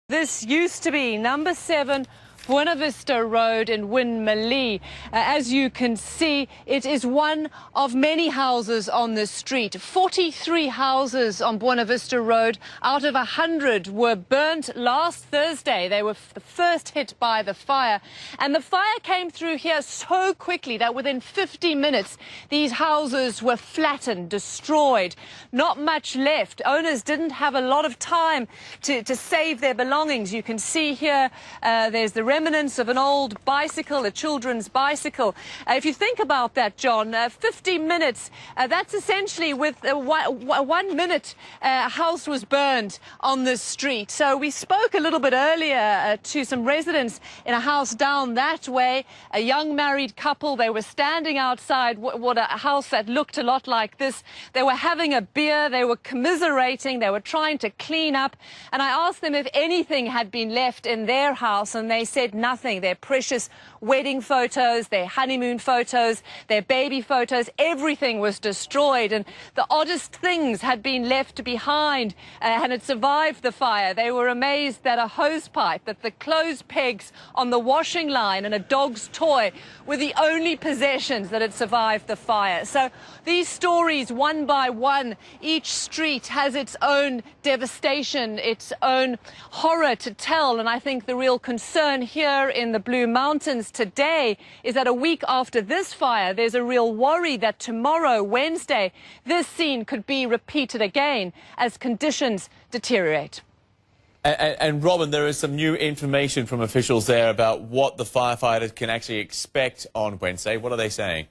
This used to be number 7 Buena Vista Road in Winmalee. As you can see, it is one of many houses on this street. 43 houses on Buena Vista Road out of 100 were burnt last Thursday. They were the first hit by the fire. And the fire came through here so quickly that within 50 minutes, these houses were flattened, destroyed. Not much left. Owners didn't have a lot of time to save their belongings. You can see here, there's the remnants of an old bicycle, a children's bicycle. If you think about that, John, 50 minutes, that's essentially with 1 minute a house was burned on this street. So we spoke a little bit earlier to some residents in a house down that way, a young married couple. They were standing outside what a house that looked a lot like this. They were having a beer, they were commiserating, they were trying to clean up. And I asked them if anything had been left in their house, and they said nothing. Their precious wedding photos, their honeymoon photos, their baby photos, everything was destroyed. And the oddest things had been left behind and had survived the fire. They were amazed that a hose pipe, that the clothes pegs on the washing line and a dog's toy were the only possessions that had survived the fire. So these stories, one by one, each street has its own devastation, its own horror to tell. And I think the real concern here in the Blue Mountains today is that a week after this fire, there's a real worry that tomorrow, Wednesday, this scene could be repeated again as conditions deteriorate. And Robin, there is some new information from officials there about what the firefighters can actually expect on Wednesday. What are they saying?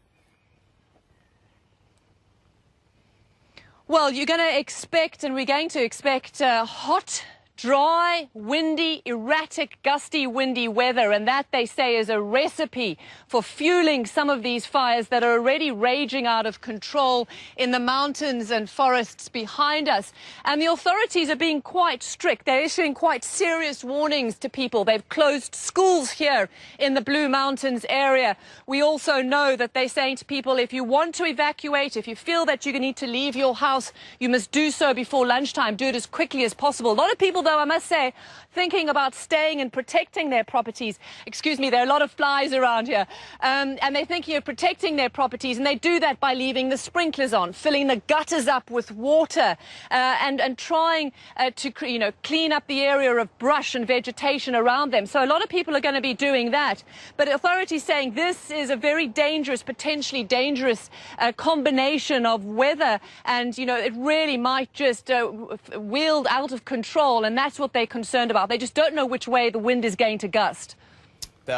Well, you're going to expect, and we're going to expect hot, dry, windy, erratic, gusty, windy weather, and that, they say, is a recipe for fueling some of these fires that are already raging out of control in the mountains and forests behind us. And the authorities are being quite strict. They're issuing quite serious warnings to people. They've closed schools here in the Blue Mountains area. We also know that they're saying to people, if you want to evacuate, if you feel that you need to leave your house, you must do so before lunchtime. Do it as quickly as possible. A lot of people, though, I must say, thinking about staying and protecting their properties. Excuse me, there are a lot of flies around here. And they're thinking of protecting their properties, and they do that by leaving the sprinklers on, filling the gutters up with water, and trying to clean up the area of brush and vegetation around them. So a lot of people are going to be doing that. But authorities saying this is a very dangerous, potentially dangerous combination of weather, and, it really might just wield out of control, and that's what they're concerned about. They just don't know which way the wind is going to gust.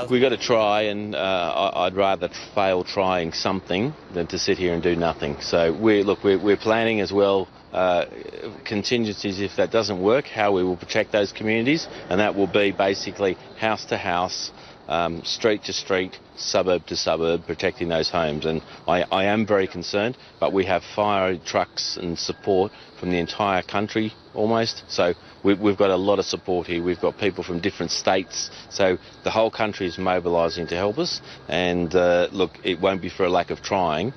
We've got to try, and I'd rather fail trying something than to sit here and do nothing. So we're planning as well contingencies if that doesn't work, how we will protect those communities, and that will be basically house to house, street to street, suburb to suburb, protecting those homes. And I am very concerned, but we have fire trucks and support from the entire country almost. So we've got a lot of support here. We've got people from different states. So the whole country is mobilising to help us. And look, it won't be for a lack of trying.